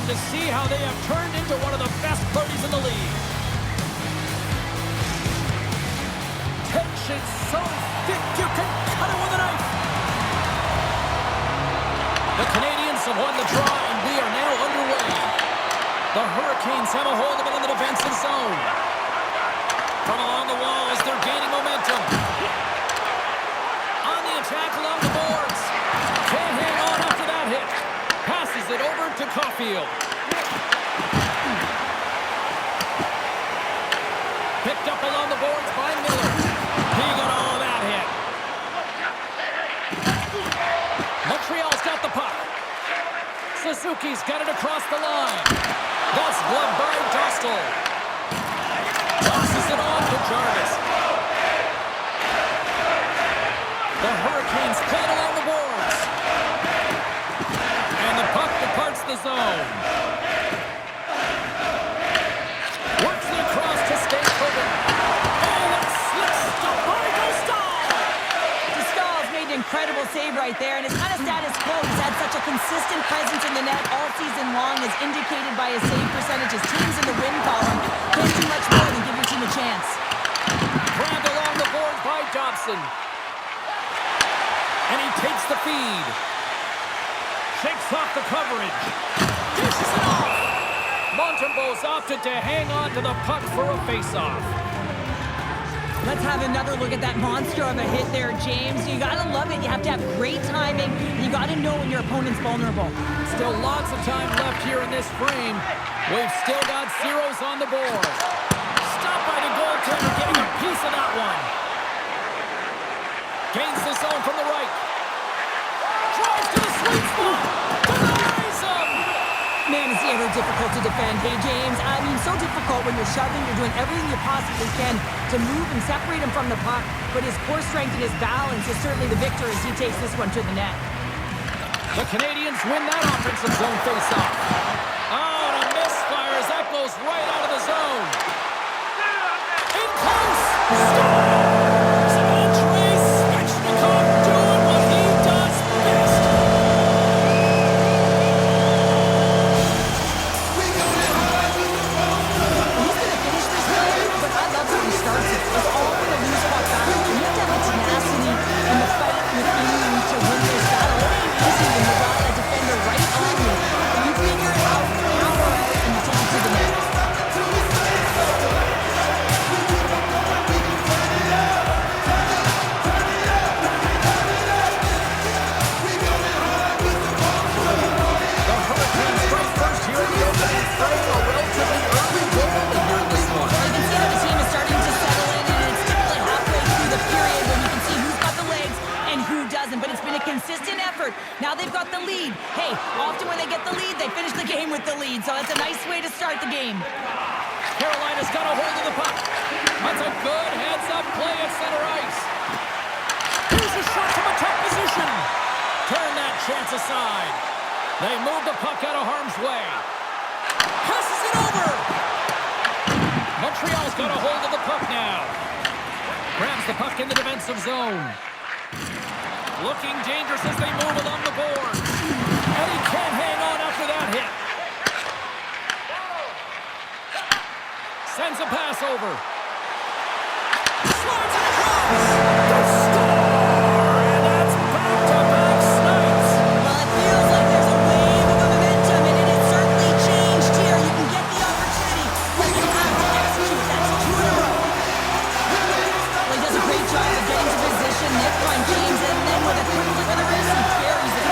to see how they have turned into one of the best parties in the league. Tension so thick you can cut it with a knife. The Canadians have won the draw, and we are now underway. The Hurricanes have a hold of it in the defensive zone. From along the walls, they're gaining momentum. On the attack along the boards. Can't hang on after that hit. Passes it over to Caulfield. Picked up along the boards by Miller. He got all of that hit. Montreal's got the puck. Suzuki's got it across the line. That's gloved by Dostal. Tosses it on to Jarvis. The Hurricanes play it along the boards. And the puck departs the zone. Works it across to Stankoven. Oh, that slip stop by Dostal. Dostal's made an incredible save right there, and it's kind of status quo. He's had such a consistent presence in the net all season long, as indicated by his save percentages. Teams in the win column can't do much more than give your team a chance. Grabbed along the boards by Dobson. And he takes the feed. Shakes off the coverage. Dishes it off. Montembeault's opted to hang on to the puck for a face-off. Let's have another look at that monster of a hit there, James. You gotta love it. You have to have great timing. You gotta know when your opponent's vulnerable. Still lots of time left here in this frame. We've still got zeros on the board. Stopped by the goaltender, getting a piece of that one. Gains the zone from the right. Drives to the sweet spot. Denies him. Man, is he ever difficult to defend. Hey, James, I mean, so difficult when you're shoving. You're doing everything you possibly can to move and separate him from the puck. But his core strength and his balance is certainly the victor as he takes this one to the net. The Canadians win that offensive zone face-off. Oh, and a misfire as that goes right out of the zone. In close. Scores! Andre Svechnikov doing what he does best. He's going to finish this game, but I love how he starts it. It's all for the loose puck battle. You have to have the tenacity and the fight within you to win this battle. It ain't easy when you've got a defender right on you. But you figure it out, power out, and you take it to the net. The Hurricanes strike first here in the opening frame. A relatively early goal here in this one. You can see how the team is starting to settle in, and it's typically halfway through the period when you can see who's got the legs and who doesn't. But it's been a consistent effort. Now they've got the lead. Hey, often when they get the lead, they finish the game with the lead. So that's a nice way to start the game. Carolina's got a hold of the puck. That's a good heads-up play at center ice. Here's a shot from a tough position. Turn that chance aside. They move the puck out of harm's way. Passes it over. Montreal's got a hold of the puck now. Grabs the puck in the defensive zone. Looking dangerous as they move along the board. And he can't hang on after that hit. Sends a pass over. Slides it across. The score! And that's back-to-back snipes. Well, it feels like there's a wave of momentum, and it has certainly changed here. You can get the opportunity, but you have to execute. That's 2 in a row. Well, he does a great job of getting to position, net front James, and then with a quick flick of the wrist, he carries it.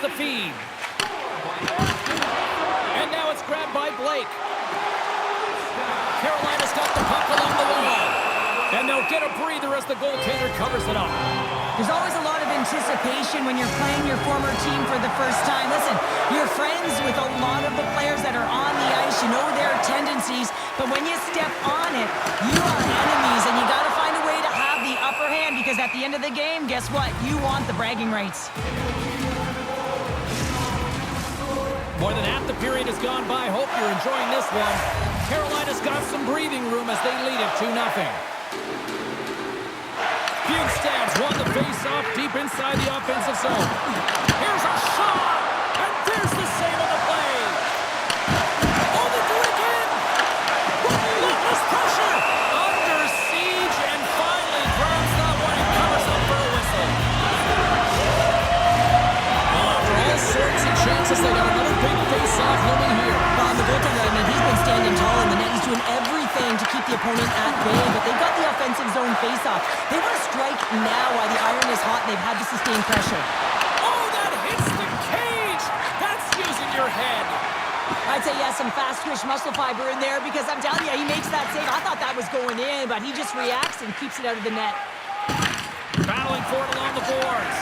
the feed. And now it's grabbed by Blake. Carolina's got the puck along the wall. And they'll get a breather as the goaltender covers it up. There's always a lot of anticipation when you're playing your former team for the first time. Listen, you're friends with a lot of the players that are on the ice. You know their tendencies, but when you step on it, you are enemies, and you got to find a way to have the upper hand, because at the end of the game, guess what? You want the bragging rights. More than half the period has gone by. Hope you're enjoying this one. Carolina's got some breathing room as they lead it 2-0. Bugstad's won the face-off deep inside the offensive zone. Here's a shot, and there's the save on the play. Oh, they do it again. Relentless pressure. Under siege, and finally grabs that one and covers up for a whistle. After all sorts of chances, they got another big face-off looming here. On the goaltender, I mean, he's been standing tall in the net. He's doing everything to keep the opponent at bay, but they've got the offensive zone face-off. They want to strike now while the iron is hot, and they've had to sustain pressure. Oh, that hits the cage! That's using your head. I'd say, yeah, some fast-twitch muscle fiber in there, because I'm telling you, he makes that save. I thought that was going in, but he just reacts and keeps it out of the net. Battling for it along the boards.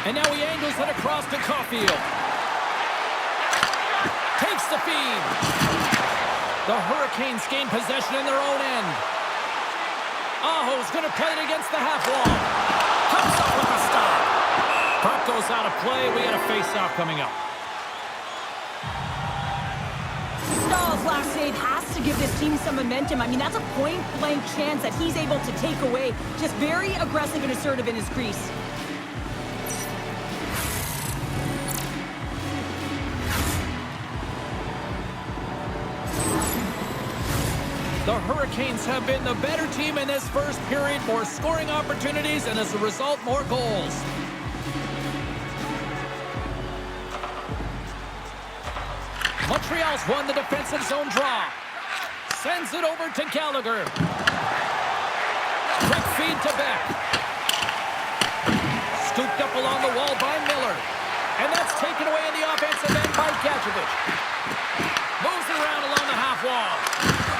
And now he angles it across to Caulfield. Takes the feed. The Hurricanes gain possession in their own end. Aho's going to play it against the half wall. Comes up with a stop. Puck goes out of play. We got a face-off coming up. Stahl's last save has to give this team some momentum. I mean, that's a point-blank chance that he's able to take away. Just very aggressive and assertive in his crease. The Hurricanes have been the better team in this first period, more scoring opportunities, and as a result, more goals. Montreal's won the defensive zone draw. Sends it over to Gallagher. Quick feed to Beck. Scooped up along the wall by Miller. And that's taken away in the offensive end by Gadjevich. Moves it around along the half wall.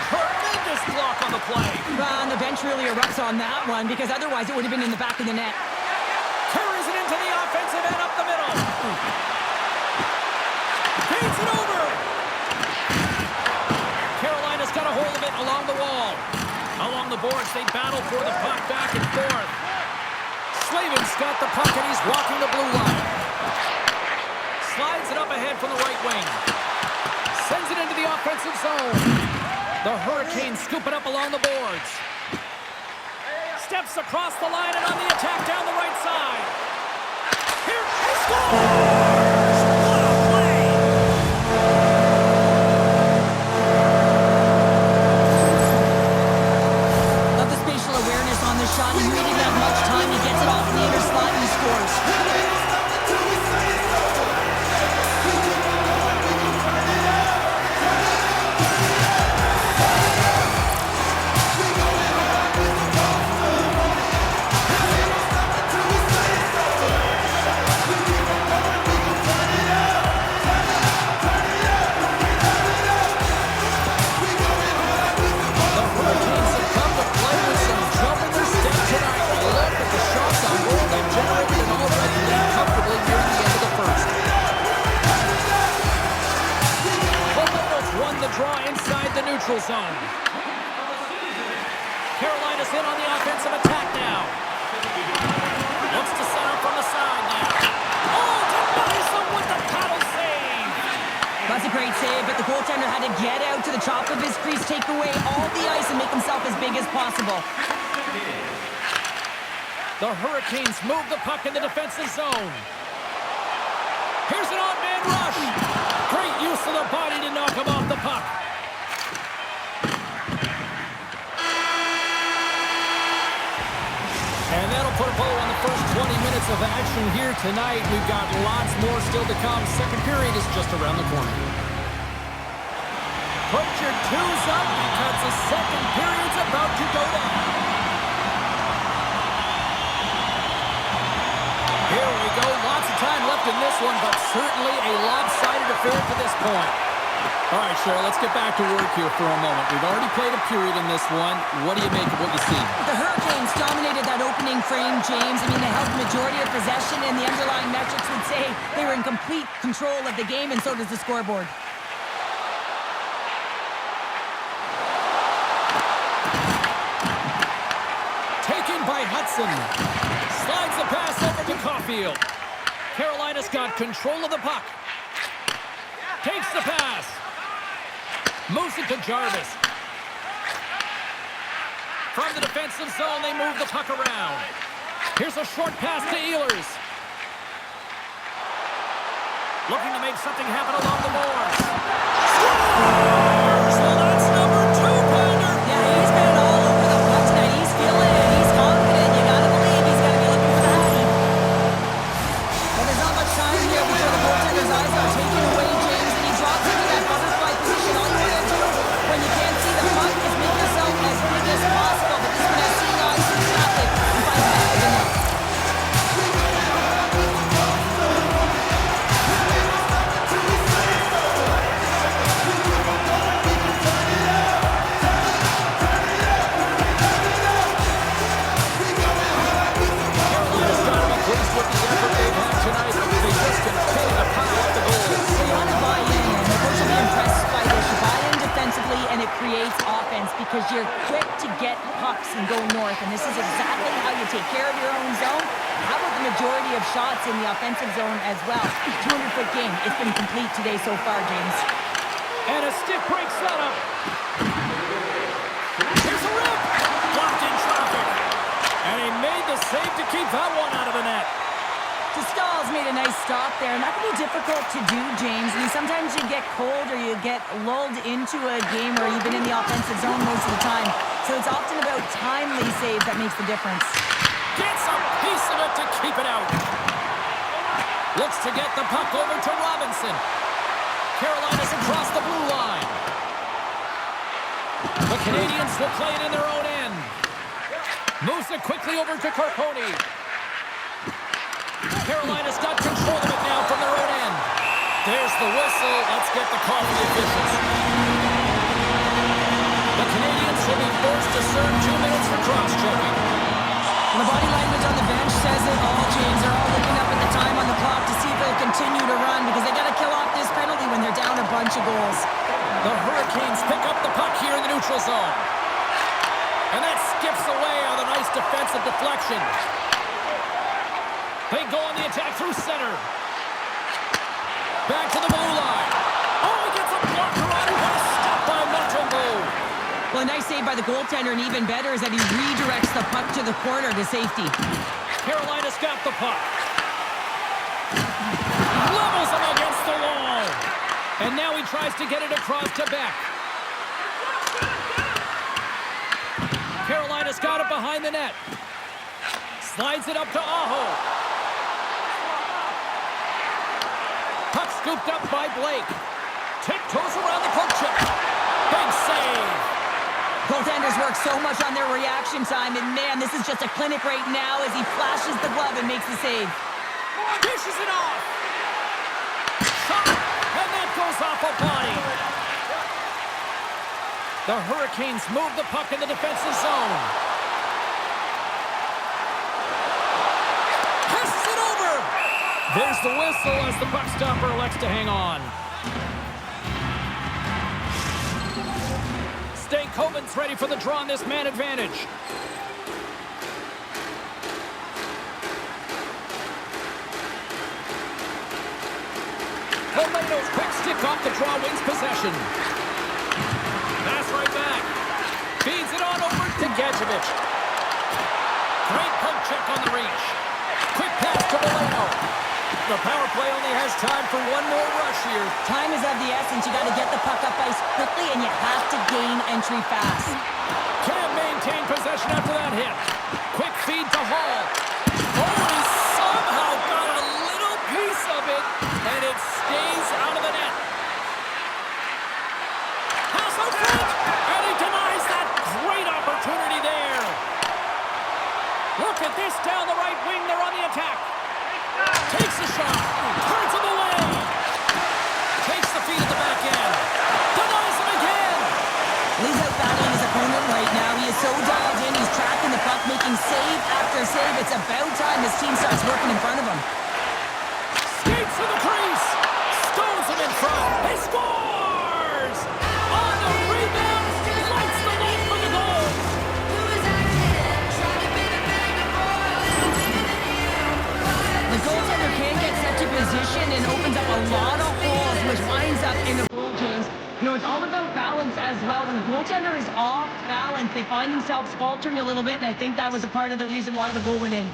Tremendous block on the play. And the bench really erupts on that one, because otherwise it would have been in the back of the net. Carries it into the offensive end up the middle. Feeds it over. Carolina's got a hold of it along the wall. Along the boards, they battle for the puck back and forth. Slavin's got the puck, and he's walking the blue line. Slides it up ahead from the right wing. Sends it into the offensive zone. The Hurricanes scoop it up along the boards. Steps across the line and on the attack down the right side. Here, he scores! What a play! Love the spatial awareness on the shot. He really didn't have much time. He gets it off the inner slot and he scores. Draw inside the neutral zone. Carolina's in on the offensive attack now. Looks to center from the side now. Oh, denies him with the paddle save. That's a great save, but the goaltender had to get out to the top of his crease, take away all the ice, and make himself as big as possible. The Hurricanes move the puck in the defensive zone. Here's an odd man rush. Great use of the body to knock him off the puck. And that'll put a bow on the first 20 minutes of action here tonight. We've got lots more still to come. Second period is just around the corner. Put your twos up because the second period's about to go down. Here we go. Lots of time left in this one, but certainly a lopsided affair to this point. All right, Cheryl, let's get back to work here for a moment. We've already played a period in this one. What do you make of what you see? The Hurricanes dominated that opening frame, James. I mean, they held the majority of possession, and the underlying metrics would say they were in complete control of the game, and so does the scoreboard. Taken by Hudson. Slides the pass over to Caulfield. Carolina's got control of the puck. Takes the pass. Moves it to Jarvis. From the defensive zone, they move the puck around. Here's a short pass to Ehlers. Looking to make something happen along the boards. Scores! Well, that's number 2, Pander. Yeah, he's been all over the puck tonight. He's feeling it. He's confident. You gotta believe he's gonna be looking for the hockey. Well, there's not much time here before the goaltender's eyes are taken away, James, and he drops into that butterfly position. All you want to do when you can't see the puck is make yourself as big as possible. But this one has seen eyes through traffic and finds that good enough. Carolina's got to be pleased with the effort they've had tonight. They just continue to pile up the goals. So you want to buy in, and the coach will be impressed by this. You buy in defensively, and it creates offense because you're quick to get pucks and go north, and this is exactly how you take care of your own zone. How about the majority of shots in the offensive zone as well? 200-foot game. It's been complete today so far, James. And a stiff break setup. Here's a rip. Blocked in traffic. And he made the save to keep that one out of the net. Stahl's made a nice stop there, and that can be difficult to do, James. I mean, sometimes you get cold or you get lulled into a game where you've been in the offensive zone most of the time. So it's often about timely saves that makes the difference. Gets a piece of it to keep it out. Looks to get the puck over to Robinson. Carolina's across the blue line. The Canadians will play it in their own end. Moves it quickly over to Carponi. Carolina's got control of it now from their own end. There's the whistle. Let's get the call from the officials. The Canadians will be forced to serve 2 minutes for cross-checking. The body language on the bench says it all, James. They're all looking up at the time on the clock to see if they'll continue to run because they got to kill off this penalty when they're down a bunch of goals. The Hurricanes pick up the puck here in the neutral zone. And that skips away on a nice defensive deflection. They go on the attack through center. Back to the blue line. Oh, he gets a blocker on it. What a stop by Montembeau. Well, a nice save by the goaltender, and even better is that he redirects the puck to the corner to safety. Carolina's got the puck. Levels him against the wall. And now he tries to get it across to Beck. Carolina's got it behind the net. Slides it up to Aho. Puck scooped up by Blake. Tiptoes around the poke check. Big save. Goaltenders work so much on their reaction time, and man, this is just a clinic right now as he flashes the glove and makes the save. Dishes it off. Shot, and that goes off a body. The Hurricanes move the puck in the defensive zone. Passes it over. There's the whistle as the puck stopper elects to hang on. Stankoven's ready for the draw on this man advantage. Valeno's quick stick off the draw wins possession. Pass right back. Feeds it on over to Gadjevich. Great poke check on the reach. Quick pass to Valeno. The power play only has time for one more rush here. Time is of the essence. You got to get the puck up ice quickly, and you have to gain entry fast. Can't maintain possession after that hit. Quick feed to Hall. Oh, he somehow got a little piece of it, and it stays out of the net. Pass out front, and he denies that great opportunity there. Look at this down the right wing. They're on the attack. Takes a shot. Turns him away. Takes the feed at the back end. It's about time this team starts working in front of them. Skates to the crease. Stones him in front. He scores! On the rebound. Lights the lead for the goal. The goaltender can get set to position and opens up a lot of holes, which winds up in the goal, James. You know, it's all about balance as well. When the goaltender is off balance, they find themselves faltering a little bit, and I think that was a part of the reason why the goal went in.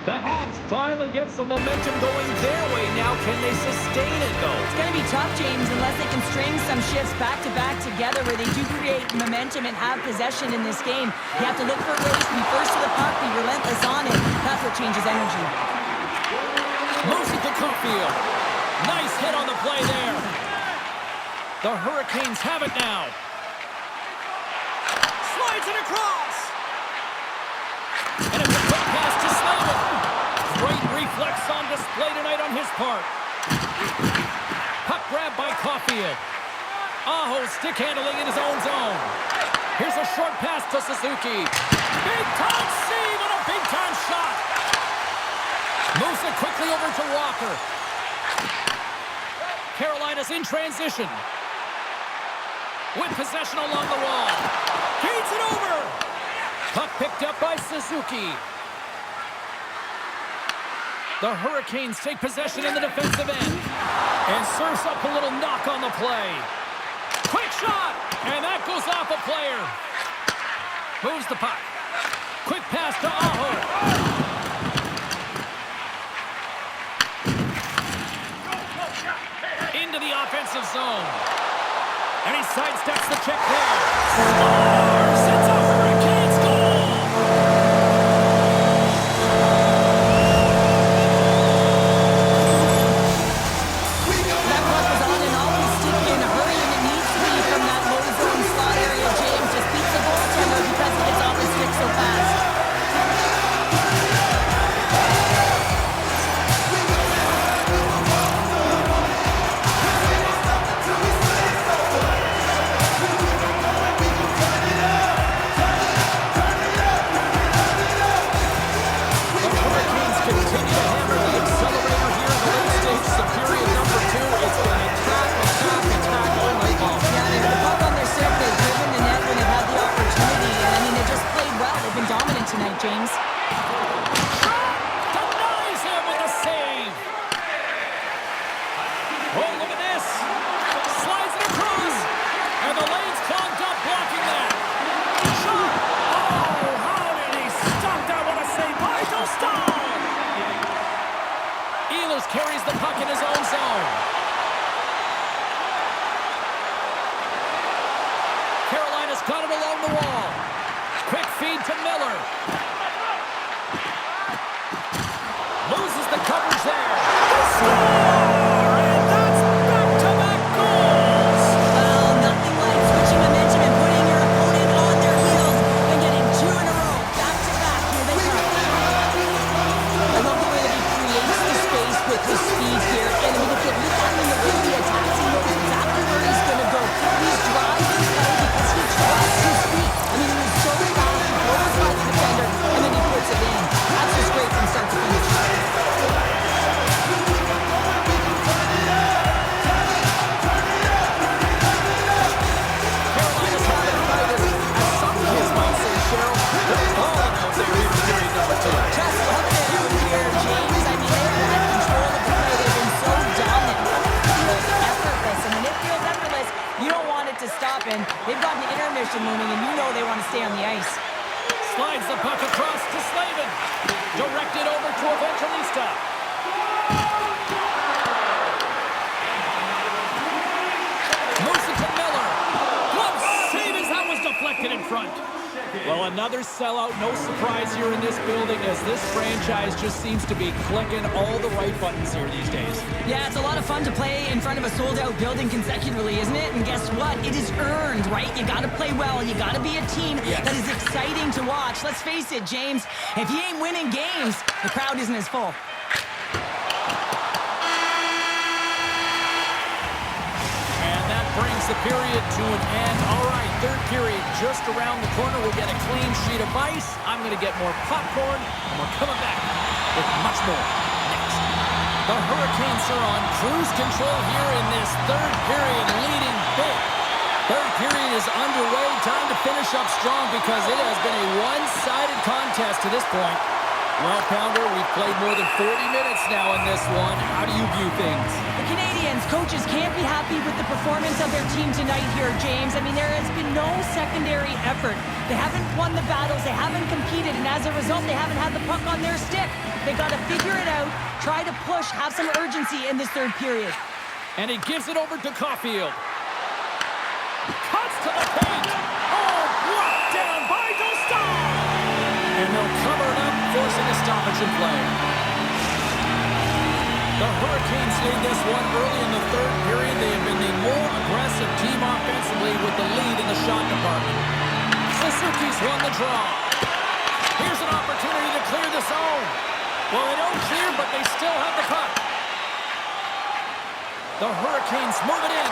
The Hawks finally get some momentum going their way now. Can they sustain it, though? It's going to be tough, James, unless they can string some shifts back-to-back together where they do create momentum and have possession in this game. You have to look for ways to be first to the puck, be relentless on it. That's what changes energy. Moves it to Caulfield. Nice hit on the play there. The Hurricanes have it now. Slides it across. And it's a quick pass to Slavin. Great reflex on display tonight on his part. Puck grab by Caulfield. Aho stick handling in his own zone. Here's a short pass to Suzuki. Big time save and a big time shot. Moves it quickly over to Walker. Carolina's in transition. With possession along the wall. Feeds it over. Puck picked up by Suzuki. The Hurricanes take possession in the defensive end. And serves up a little knock on the play. Quick shot! And that goes off a player. Moves the puck. Quick pass to Aho. Into the offensive zone. And he sidesteps the check there. Scores! It's a Hurricanes goal! That puck was on and always sticky in a hurry, and it needs to be from that low zone slot area. James just beats the goaltender because he gets off the stick so fast. Tonight, James. Denies him with a save. Oh, look at this. Slides it across. And the lane's clogged up blocking that. Shot. Oh, how did he stop that? What a save by Dostal. Ehlers carries the puck in his own zone. Carolina's got it along the wall. Quick feed to Miller. Loses the coverage there. They score! And that's back-to-back goals! Well, nothing like switching momentum and putting your opponent on their heels and getting two in a row. Back-to-back. Here they come. I love the way that he creates the space with his speed here. And I mean, if you look at him in the way he attacks, he knows exactly where he's going to go. He's driving play because he trusts his feet. I mean, he's so fast. He goes by the defender, and then he puts it in. That's just great from start to finish. Carolina's having a fighter. As some kids might say, Cheryl, they're falling out there in period number 2. Just up there out here, James. I mean, they've had control of the play. They've been so dominant. It feels effortless. And when it feels effortless, you don't want it to stop. And they've got an intermission looming, and you know they want to stay on the ice. Slides the puck across to Slavin. Directed over to Evangelista. Moves it to Miller. Glove save as that was deflected in front. Well, another sellout. No surprise here in this building as this franchise just seems to be clicking all the right buttons here these days. Yeah, it's a lot of fun to play in front of a sold-out building consecutively, isn't it? And guess what? It is earned, right? You got to play well. You got to be a team that is exciting to watch. Let's face it, James. If you ain't winning games, the crowd isn't as full. brings the period to an end. All right, third period just around the corner. We'll get a clean sheet of ice. I'm going to get more popcorn, and we're coming back with much more next. The Hurricanes are on cruise control here in this third period, leading big. Third period is underway. Time to finish up strong because it has been a one-sided contest to this point. Well, Pounder, we've played more than 40 minutes now in this one. How do you view things? The Canadiens coaches can't be happy with the performance of their team tonight here, James. I mean, there has been no secondary effort. They haven't won the battles. They haven't competed. And as a result, they haven't had the puck on their stick. They got to figure it out, try to push, have some urgency in this third period. And he gives it over to Caulfield. Cuts to the paint. Oh, blocked down by Dostal. And they'll cover it up, forcing a stoppage in play. The Hurricanes lead this one early in the third period. They have been the more aggressive team offensively with the lead in the shot department. Suzuki's won the draw. Here's an opportunity to clear the zone. Well, they don't clear, but they still have the puck. The Hurricanes move it in.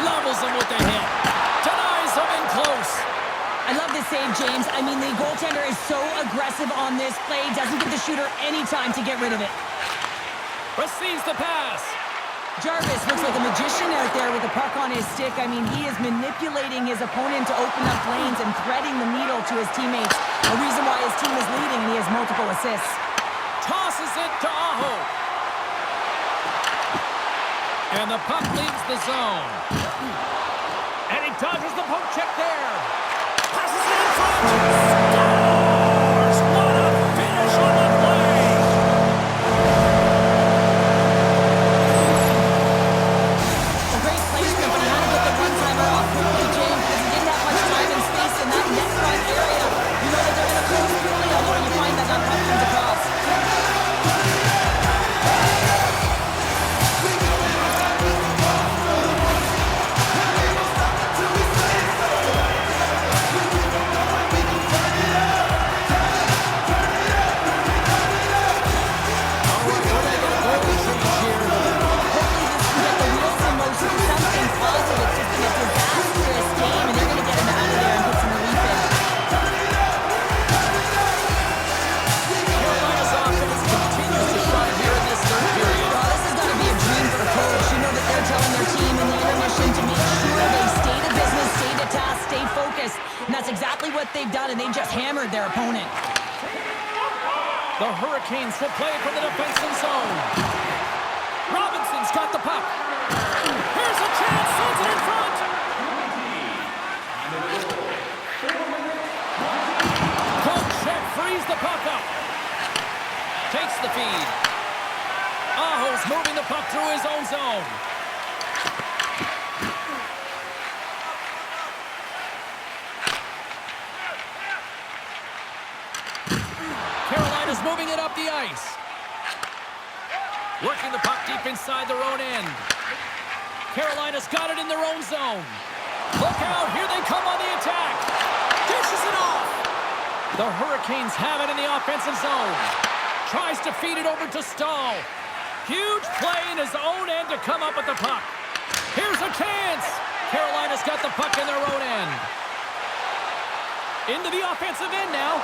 Levels them with the hit. Denies them in close. I love this save, James. I mean, the goaltender is so aggressive on this play. Doesn't give the shooter any time to get rid of it. Receives the pass. Jarvis looks like a magician out there with the puck on his stick. I mean, he is manipulating his opponent to open up lanes and threading the needle to his teammates. A reason why his team is leading, and he has multiple assists. Tosses it to Aho. And the puck leaves the zone. And he dodges the poke check there. Passes it in front. Scores! What a finish on the play. A great placement, but he had to get the one-timer off quickly, James, because he didn't have much time and space in that net front area. You know that they're going to close quickly on you when you find that puck comes across. And that's exactly what they've done, and they just hammered their opponent. The Hurricanes will play it from the defensive zone. Robinson's got the puck. Here's a chance, sends it in front. Kocheck frees the puck up. Takes the feed. Aho's moving the puck through his own zone. Carolina's moving it up the ice. Working the puck deep inside their own end. Carolina's got it in their own zone. Look out, here they come on the attack. Dishes it off. The Hurricanes have it in the offensive zone. Tries to feed it over to Stahl. Huge play in his own end to come up with the puck. Here's a chance. Carolina's got the puck in their own end. Into the offensive end now.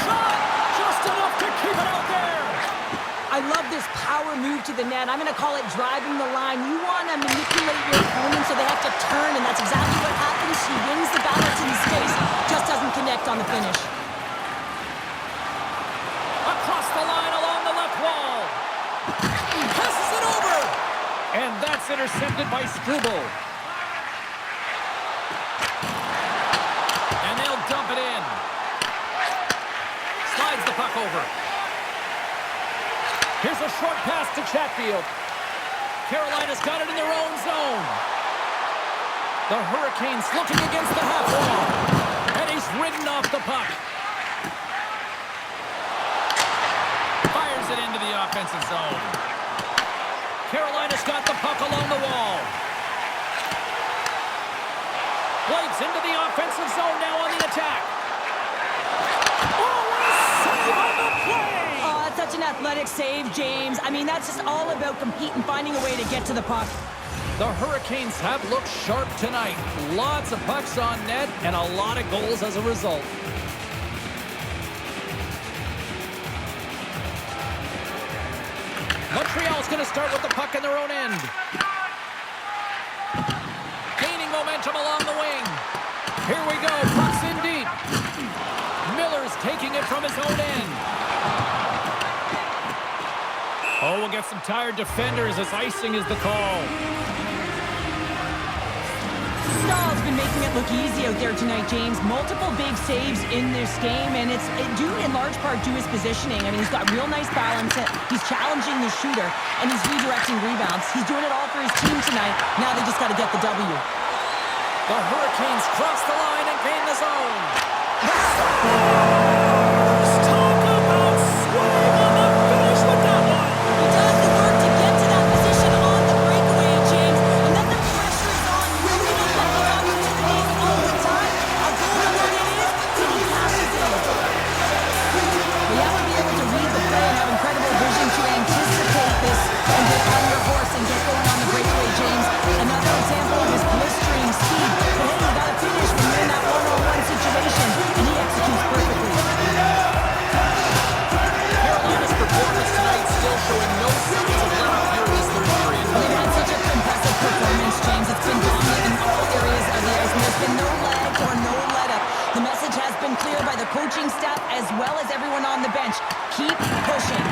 Shot! Just enough to keep it out there. I love this power move to the net. I'm going to call it driving the line. You want to manipulate your opponent so they have to turn, and that's exactly what happens. He wins the battle to the space, just doesn't connect on the finish. Across the line along the left wall. Passes it over. And that's intercepted by Struble. And they'll dump it in. Slides the puck over. Here's a short pass to Chatfield. Carolina's got it in their own zone. The Hurricanes looking against the half wall. And he's ridden off the puck. Fires it into the offensive zone. Carolina's got the puck along the wall. Blades into the offensive zone now on the attack. Oh, what a save on the play! Oh, that's such an athletic save, James. I mean, that's just all about competing, finding a way to get to the puck. The Hurricanes have looked sharp tonight. Lots of pucks on net and a lot of goals as a result. Montreal's going to start with the puck in their own end. Gaining momentum along the wing. Here we go. Puck's in deep. Miller's taking it from his own end. Oh, we'll get some tired defenders as icing is the call. Stahl's been making it look easy out there tonight, James. Multiple big saves in this game, and it's due in large part to his positioning. I mean, he's got real nice balance. He's challenging the shooter, and he's redirecting rebounds. He's doing it all for his team tonight. Now they just got to get the W. The Hurricanes cross the line and gain the zone. Talk about swing on the finish with that one. He does the work to get to that position on the breakaway, James, and then the pressure is on. You really don't get the opportunities all the time. How good of one it is, and he passes it. But you have to be able to read the play and have incredible vision to anticipate this and get on your horse and get going on the breakaway, James. Another example of his blistering speed. But hey, you got to finish when you're in that one-on-one situation, and he executes perfectly. Carolina's performance tonight still showing no signs of let up here in this third period. Well, they've had such an impressive performance, James. It's been dominant in all areas of the ice, and there's been no lag or no let-up. The message has been clear by the coaching staff as well as everyone on the bench. Keep pushing.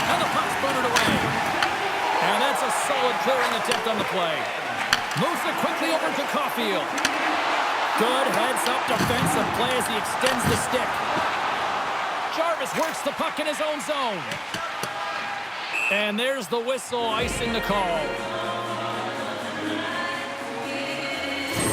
And the puck's booted away. And that's a solid clearing attempt on the play. Moves it quickly over to Caulfield. Good heads-up defensive play as he extends the stick. Jarvis works the puck in his own zone. And there's the whistle, icing the call.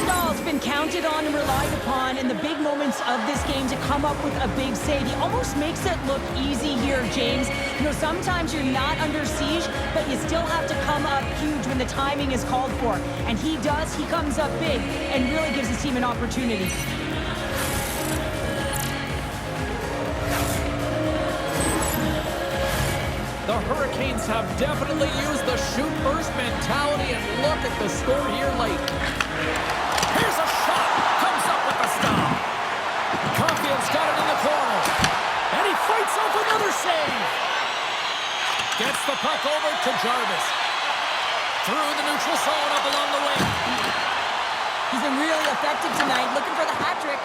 Stahl's been counted on and relied upon in the big moments of this game to come up with a big save. He almost makes it look easy here, James. You know, sometimes you're not under siege, but you still have to come up huge when the timing is called for. And he does. He comes up big and really gives his team an opportunity. The Hurricanes have definitely used the shoot-first mentality, and look at the score here late. Here's a shot. Comes up with the stop. Caulfield's got it in the corner. And he fights off another save. Gets the puck over to Jarvis. Through the neutral zone up along the wing. He's been really effective tonight, looking for the hat trick.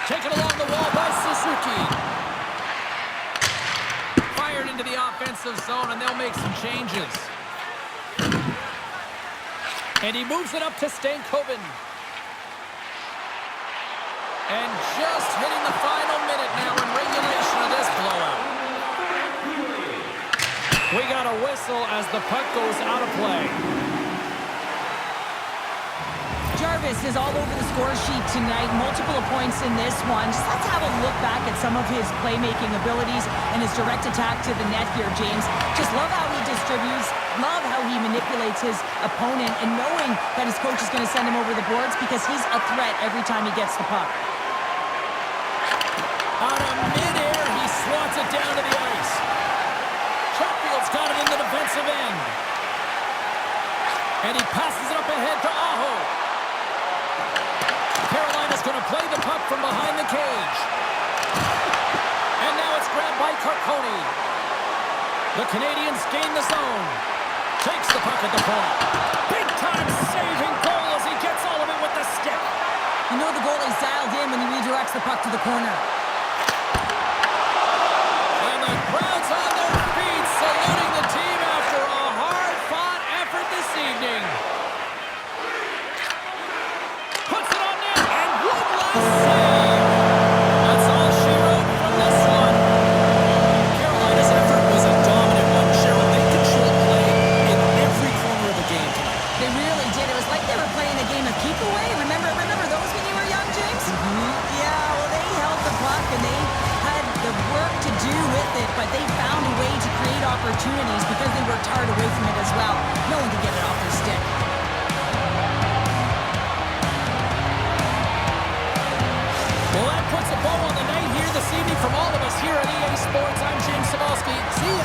Taken along the wall by Suzuki. Fired into the offensive zone, and they'll make some changes. And he moves it up to Stankoven. And just hitting the final minute now in regulation of this blowout. We got a whistle as the puck goes out of play. Jarvis is all over the score sheet tonight. Multiple points in this one. Just let's have a look back at some of his playmaking abilities and his direct attack to the net here, James. Just love how he distributes, love how he manipulates his opponent, and knowing that his coach is going to send him over the boards because he's a threat every time he gets the puck. Out of midair, he swats it down to the ice. Caulfield's got it in the defensive end. And he passes it up ahead to Aho. Carolina's going to play the puck from behind the cage. And now it's grabbed by Carcone. The Canadians gain the zone. Takes the puck at the point. Big-time saving goal as he gets all of it with the stick. You know the goalie's dialed in when he redirects the puck to the corner. And the crowd's on their feet, saluting the team after a hard-fought effort this evening. Puts it on net, and one last save. That's all she wrote from this one. Carolina's effort was a dominant one, Cheryl. They controlled play in every corner of the game tonight. They really did. It was like they were playing a game of keep away. Remember those when you were young, James? Yeah, well, they held the puck and they had the work to do with it, but they found a way to create opportunities because they worked hard away from it as well. No one could get it off their stick. Well, that puts a bow on the night here this evening from all of us here at EA Sports. I'm James Sabalski sees